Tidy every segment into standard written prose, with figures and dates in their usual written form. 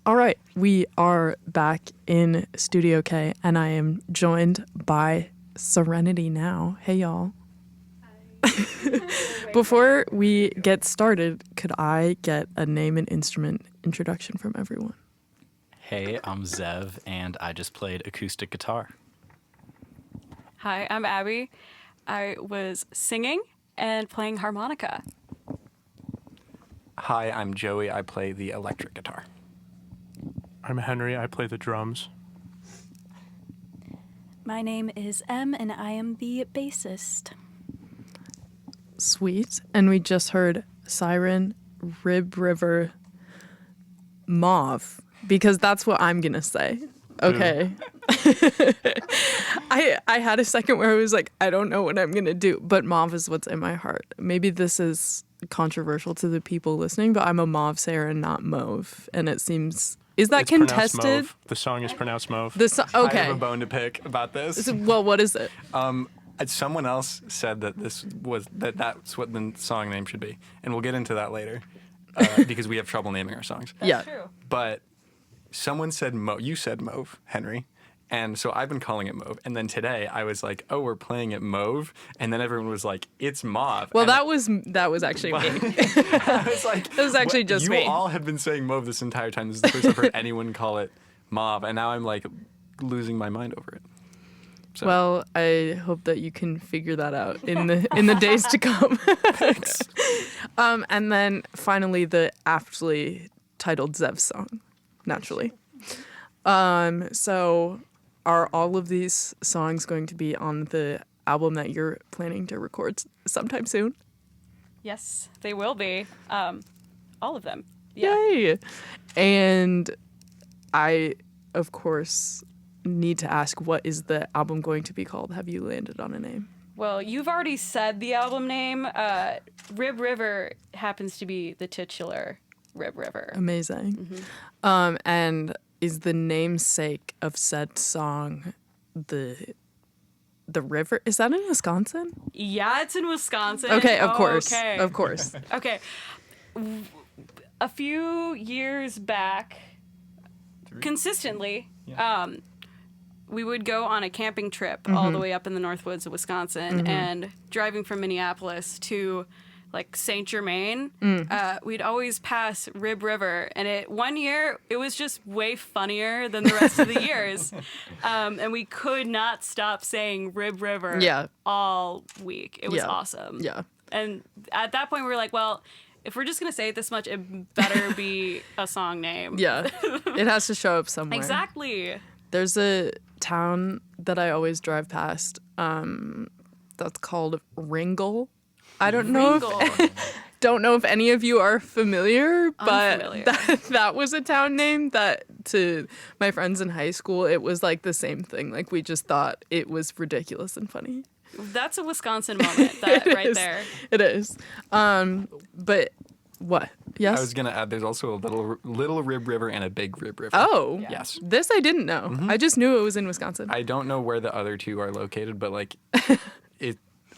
All right, we are back in Studio K, and I am joined by Serenity Now. Hey, y'all. Before we get started, could I get a name and instrument introduction from everyone? Hey, I'm Zev, and I just played acoustic guitar. Hi, I'm Abby. I was singing and playing harmonica. Hi, I'm Joey. I play the electric guitar. I'm Henry. I play the drums. My name is Em, and I am the bassist. Sweet. And we just heard Siren, Rib River, Mauve, because that's what I'm going to say. Okay. I had a second where I was like, I don't know what I'm going to do, but Mauve is what's in my heart. Maybe this is controversial to the people listening, but I'm a Mauve sayer and not Mauve. And it seems... Is that It's pronounced contested? Mauve. The song is pronounced Mauve. Okay. I have a bone to pick about this. Well, what is it? Someone else said that that's what the song name should be, and we'll get into that later because we have trouble naming our songs. Yeah. True. But someone said you said Mauve, Henry. And so I've been calling it Mauve. And then today I was like, oh, we're playing it Mauve. And then everyone was like, it's Mauve. Well, and that was actually me. I was like, It was actually just you me. You all have been saying Mauve this entire time. This is the first I've heard anyone call it Mauve. And now I'm like losing my mind over it. So. Well, I hope that you can figure that out in the days to come. Thanks. And then finally the aptly titled Zev song, naturally. So are all of these songs going to be on the album that you're planning to record sometime soon? Yes, they will be. All of them. Yeah. Yay! And I, of course, need to ask, what is the album going to be called? Have you landed on a name? Well, you've already said the album name. Rib River happens to be the titular Rib River. Amazing. And is the namesake of said song the river? Is that in Wisconsin? Yeah, it's in Wisconsin. Okay, of Oh, course. Okay. Of course. Okay. A few years back, consistently, we would go on a camping trip all the way up in the North Woods of Wisconsin, and driving from Minneapolis to like Saint Germain, we'd always pass Rib River, and one year it was just way funnier than the rest of the years, and we could not stop saying Rib River all week. It was awesome. Yeah. And at that point we were like, well, if we're just gonna say it this much, it better be a song name. Yeah. It has to show up somewhere. Exactly. There's a town that I always drive past that's called Ringle. I don't know if any of you are familiar, but that was a town name that to my friends in high school, it was like the same thing. Like we just thought it was ridiculous and funny. That's a Wisconsin moment, that right there. It is. But what? Yes? I was going to add there's also a little Rib River and a big Rib River. Oh. Yeah. Yes. This I didn't know. I just knew it was in Wisconsin. I don't know where the other two are located, but like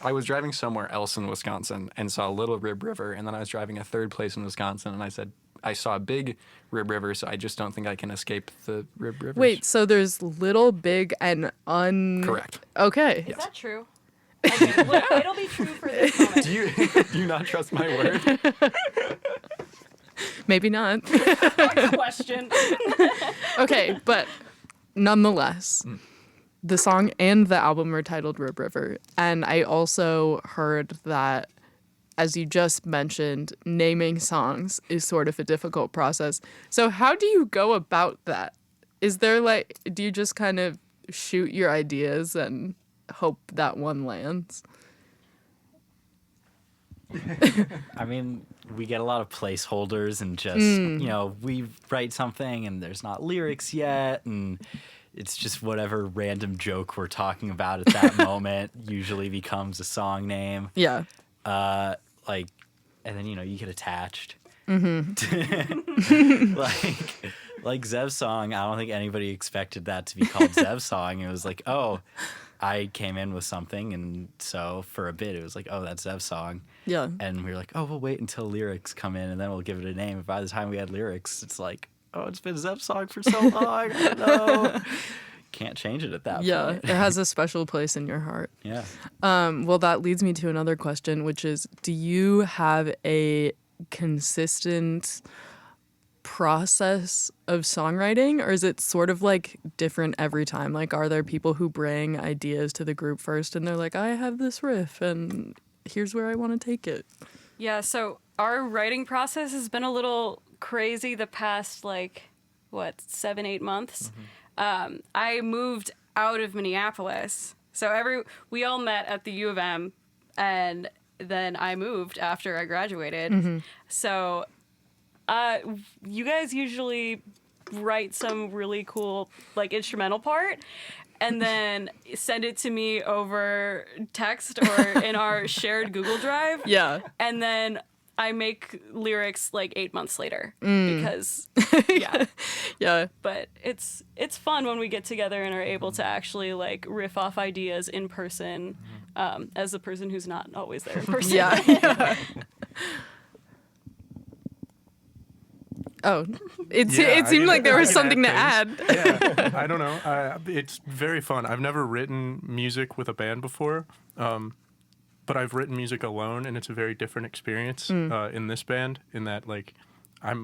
I was driving somewhere else in Wisconsin and saw Little Rib River, and then I was driving a third place in Wisconsin, and I said, I saw a big Rib River, so I just don't think I can escape the Rib Rivers. Wait, so there's little, big, and Correct. Okay. Is that true? Okay, well, it'll be true for this moment. Do you not trust my word? Maybe not. Next question. Okay, but nonetheless, the song and the album are titled Rib River. And I also heard that, as you just mentioned, naming songs is sort of a difficult process. So how do you go about that? Is there do you just kind of shoot your ideas and hope that one lands? I mean, we get a lot of placeholders and just, we write something and there's not lyrics yet, and it's just whatever random joke we're talking about at that moment usually becomes a song name. Yeah. And then, you get attached. Like Zev's song, I don't think anybody expected that to be called Zev's song. It was like, oh, I came in with something, and so for a bit it was like, oh, that's Zev's song. Yeah. And we were like, oh, we'll wait until lyrics come in, and then we'll give it a name. And by the time we had lyrics, it's like, oh, it's been Zev's song for so long. I don't know. Can't change it at that Yeah, point. it has a special place in your heart. Yeah. Well, that leads me to another question, which is, do you have a consistent process of songwriting, or is it sort of like different every time? Like, are there people who bring ideas to the group first and they're like, I have this riff and here's where I want to take it? Yeah, so our writing process has been a little crazy the past, 7-8 months. I moved out of Minneapolis. So we all met at the U of M, and then I moved after I graduated. So you guys usually write some really cool instrumental part and then send it to me over text or in our shared Google Drive. Yeah. And then I make lyrics 8 months later because yeah. Yeah. But it's fun when we get together and are able to actually riff off ideas in person as the person who's not always there in person. Yeah. Oh, it seemed like there was something to add. Yeah, I don't know. It's very fun. I've never written music with a band before, but I've written music alone, and it's a very different experience in this band. In that, I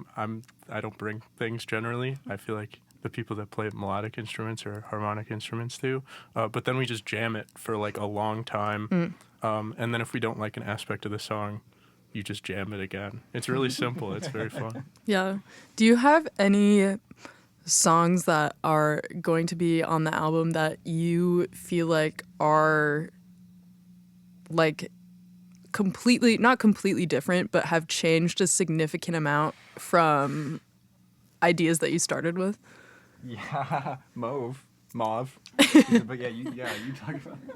don't bring things generally. I feel like the people that play melodic instruments or harmonic instruments do. But then we just jam it for a long time, and then if we don't like an aspect of the song, you just jam it again. It's really simple. It's very fun. Yeah. Do you have any songs that are going to be on the album that you feel like are not completely different, but have changed a significant amount from ideas that you started with? Yeah, mauve. But you talk about it.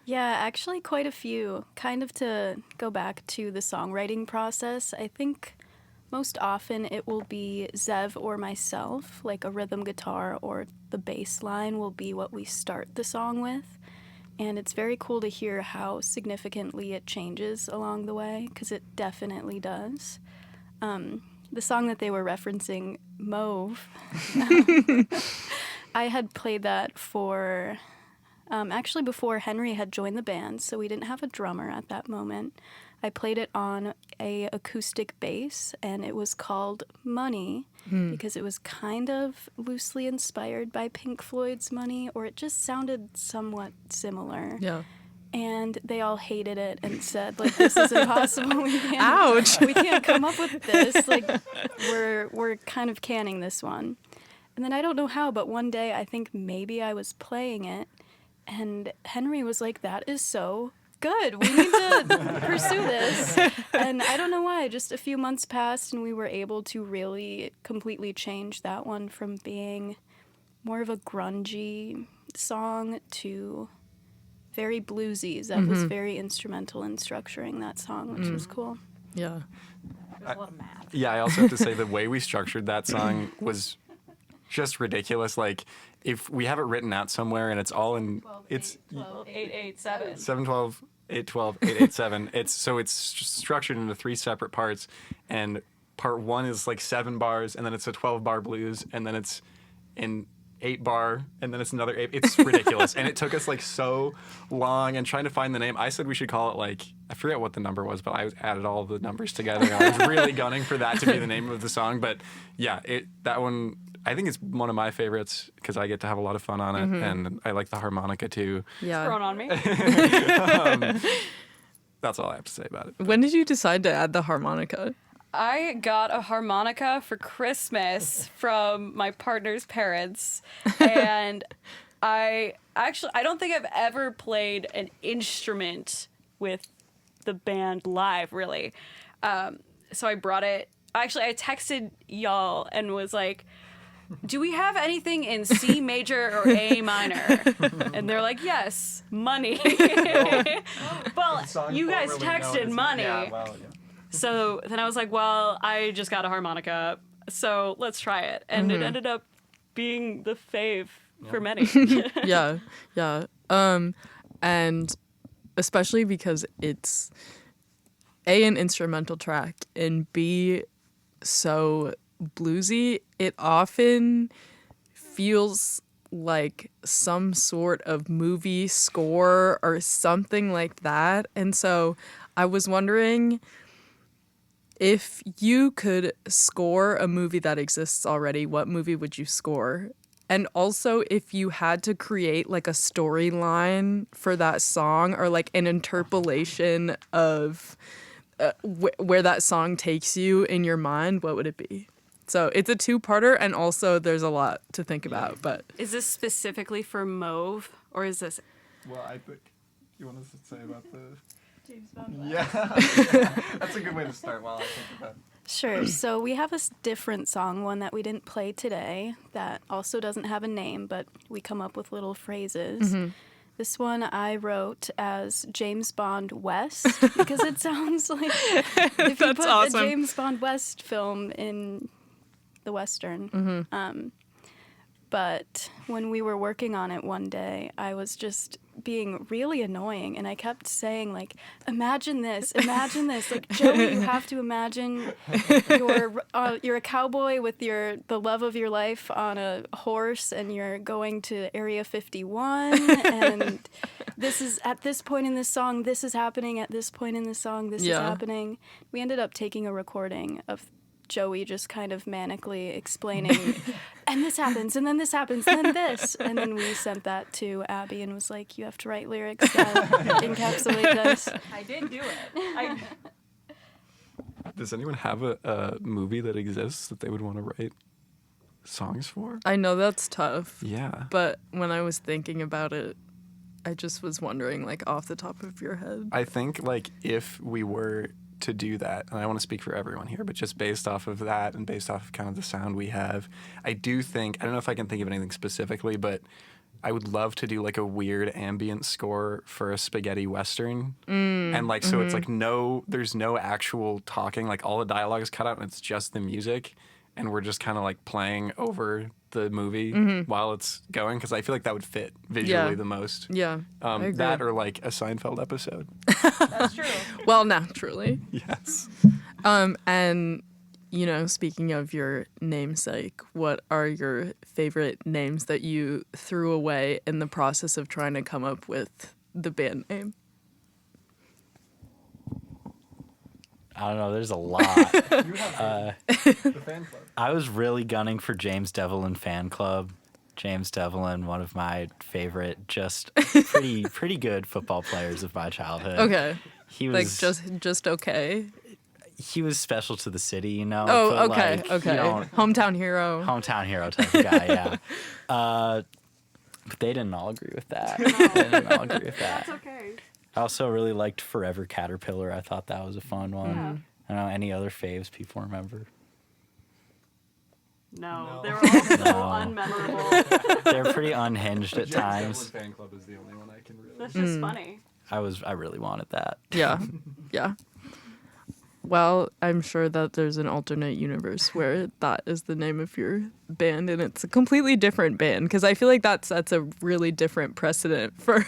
Yeah, actually quite a few. Kind of to go back to the songwriting process, I think most often it will be Zev or myself, a rhythm guitar or the bass line will be what we start the song with. And it's very cool to hear how significantly it changes along the way, because it definitely does. The song that they were referencing, Mauve, I had played that for... actually before Henry had joined the band, so we didn't have a drummer at that moment. I played it on a acoustic bass, and it was called Money because it was kind of loosely inspired by Pink Floyd's Money, or it just sounded somewhat similar. Yeah. And they all hated it and said, this is impossible. Ouch. We can't come up with this. We're kind of canning this one. And then I don't know how, but one day I think maybe I was playing it, and Henry was like, that is so good. We need to pursue this. And I don't know why. Just a few months passed, and we were able to really completely change that one from being more of a grungy song to very bluesy. Zev was very instrumental in structuring that song, which was cool. Yeah. There's a lot of math. Yeah, I also have to say the way we structured that song was just ridiculous. If we have it written out somewhere and it's all in 887. 712, 812, 887. It's structured into 3 separate parts, and part 1 is 7 bars, and then it's a 12-bar blues, and then it's an 8-bar, and then it's another 8. It's ridiculous, and it took us so long and trying to find the name. I said we should call it I forget what the number was, but I added all the numbers together. And I was really gunning for that to be the name of the song, but yeah, that one. I think it's one of my favorites because I get to have a lot of fun on it, and I like the harmonica too. Yeah. Thrown on me. That's all I have to say about it. When did you decide to add the harmonica? I got a harmonica for Christmas from my partner's parents, and I don't think I've ever played an instrument with the band live, really. So I brought it. Actually, I texted y'all and was like, do we have anything in C major or A minor? And they're like, yes, money. Well, you guys texted money. So then I was like, well, I just got a harmonica, so let's try it. And it ended up being the fave for many. Yeah. Yeah. And especially because it's A, an instrumental track, and B, so bluesy, it often feels like some sort of movie score or something like that. And so I was wondering if you could score a movie that exists already, what movie would you score? And also if you had to create like a storyline for that song or like an interpolation of where that song takes you in your mind, what would it be? So it's a two-parter, and also there's a lot to think about. But Is this specifically for Mauve, or is this? Well, I think you want us to say about the James Bond. yeah, that's a good way to start. While I think about. Sure. So we have a different song, one that we didn't play today, that also doesn't have a name, but we come up with little phrases. This one I wrote as James Bond West because it sounds like if you That's put awesome. a James Bond West film in the Western. But when we were working on it one day, I was just being really annoying, and I kept saying, like, imagine this, like, Joey, you have to imagine you're a cowboy with the love of your life on a horse, and you're going to Area 51, and this is at this point in this song, this is happening at this point in the song, this is happening. We ended up taking a recording of Joey just kind of manically explaining, and this happens, and then this happens, and then this. And then we sent that to Abby and was like, you have to write lyrics that encapsulate this. I did do it. Does anyone have a movie that exists that they would want to write songs for? I know that's tough. Yeah. But when I was thinking about it, I just was wondering, like, off the top of your head. I think, like, if we were to do that, and I want to speak for everyone here, but just based off of that and based off of kind of the sound we have, I do think, I don't know if I can think of anything specifically, but I would love to do like a weird ambient score for a spaghetti western. And like, so it's like there's no actual talking, like all the dialogue is cut out and it's just the music. And we're just kind of like playing over the movie while it's going, because I feel like that would fit visually the most. Yeah. I agree. That or like a Seinfeld episode. That's true. Well, naturally. Yes. And, you know, speaking of your namesake, what are your favorite names that you threw away in the process of trying to come up with the band name? I don't know. There's a lot. You have the fan club. I was really gunning for James Devlin Fan Club. James Devlin, one of my favorite, just pretty good football players of my childhood. Okay. He like was just okay. He was special to the city, you know. Oh, but, okay, like, okay. You don't, Hometown hero. hometown hero type of guy, yeah. But they didn't all agree with that. They didn't all agree with that. That's okay. I also really liked Forever Caterpillar. I thought that was a fun one. Yeah. I don't know, any other faves people remember? No, they were all so No. unmemorable. They're pretty unhinged at James times. Devlin fan club is the only one I can really. That's just funny. I really wanted that. Yeah. Yeah. Well, I'm sure that there's an alternate universe where that is the name of your band and it's a completely different band, because I feel like that sets a really different precedent for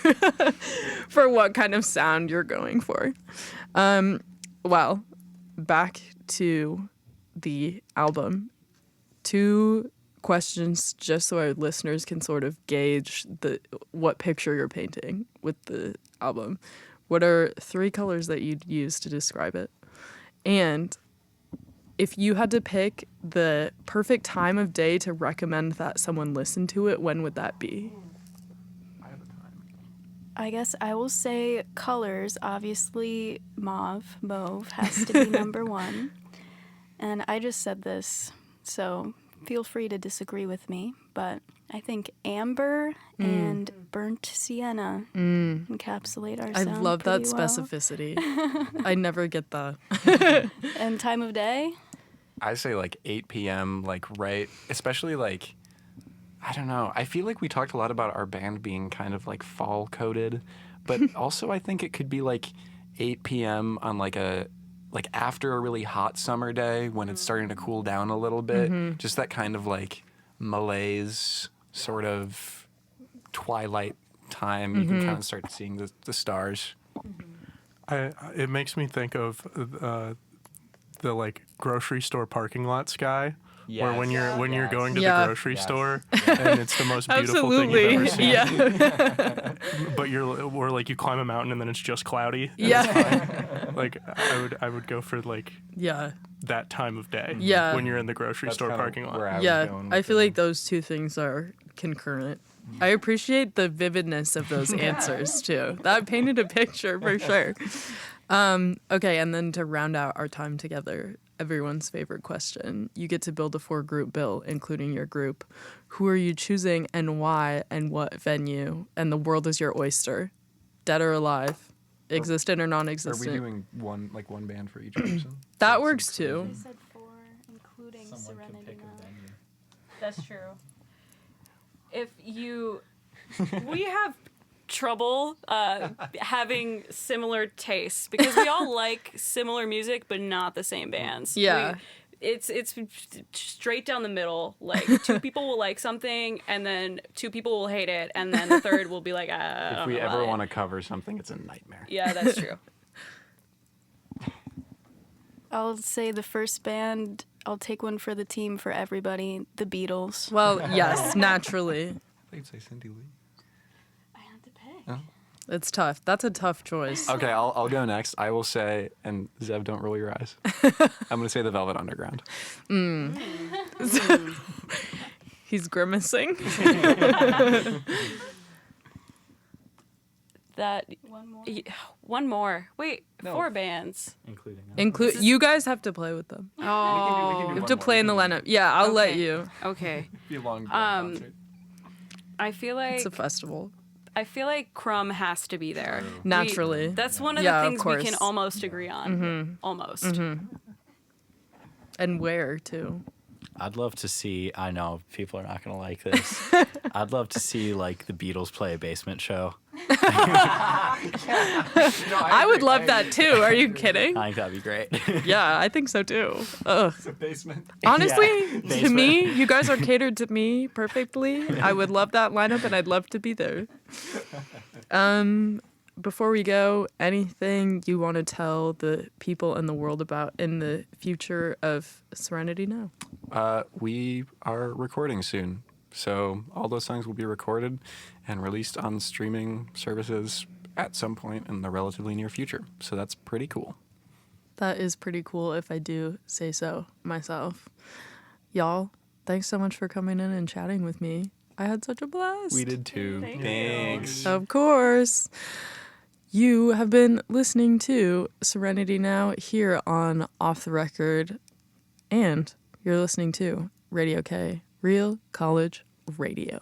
for what kind of sound you're going for. Well, back to the album. 2 questions just so our listeners can sort of gauge what picture you're painting with the album. What are 3 colors that you'd use to describe it? And if you had to pick the perfect time of day to recommend that someone listen to it, when would that be? I have a time. I guess I will say colors. Obviously, mauve has to be number 1. And I just said this, so feel free to disagree with me, but I think amber and burnt sienna encapsulate our I sound love that pretty well. specificity. I never get that. And time of day? I say like 8 p.m. like right, especially like, I don't know. I feel like we talked a lot about our band being kind of like fall coded, but also I think it could be like 8 p.m. on like after a really hot summer day when it's starting to cool down a little bit. Just that kind of like malaise sort of twilight time. You can kind of start seeing the stars. It makes me think of the like grocery store parking lot sky Or when you're going to Yeah. the grocery Yes. store Yeah. and it's the most beautiful thing Absolutely. you've ever seen. Yeah. But or like you climb a mountain and then it's just cloudy. Yeah. Like I would go for like Yeah. that time of day. Yeah. When you're in the grocery That's store kinda parking lot. where I was Yeah. going I with feel it. like those two things are concurrent. I appreciate the vividness of those answers too. That painted a picture for sure. Okay, and then to round out our time together, everyone's favorite question. You get to build a 4-group bill, including your group. Who are you choosing and why and what venue? And the world is your oyster. Dead or alive, existent or Are we non-existent. doing one band for each person? That works too. They said 4, including Serenity Now. That's true. We have trouble having similar tastes because we all like similar music, but not the same bands. Yeah. It's straight down the middle. Like 2 people will like something, and then 2 people will hate it, and then the third will be like, If we ever want to cover something, it's a nightmare. Yeah, that's true. I'll say the first band. I'll take one for the team for everybody. The Beatles. Well, yes, naturally. I thought you'd say Cindy Lee. I had to pick. It's tough. That's a tough choice. Okay, I'll go next. I will say, and Zev, don't roll your eyes. I'm going to say the Velvet Underground. He's grimacing. That One more. one more. Wait, No. 4 bands. Including us. You guys have to play with them. Oh, You have to play in the lineup. Yeah, I'll let Okay. you. okay. Be a long concert. I feel like It's a festival. Crumb has to be there. Naturally. That's one of Yeah, the of things we can course. almost agree on. Almost. And where, too. I'd love to see. I know people are not gonna like this. I'd love to see like the Beatles play a basement show. I would love that, too. Are you kidding? I think that'd be great. Yeah, I think so, too. Ugh. Basement. Honestly, to Basement. me, you guys are catered to me perfectly. I would love that lineup, and I'd love to be there. Before we go, anything you want to tell the people in the world about in the future of Serenity Now? We are recording soon. So all those songs will be recorded and released on streaming services at some point in the relatively near future. So that's pretty cool. That is pretty cool if I do say so myself. Y'all, thanks so much for coming in and chatting with me. I had such a blast. We did too. Thanks. Of course. You have been listening to Serenity Now here on Off the Record, and you're listening to Radio K, Real College Radio.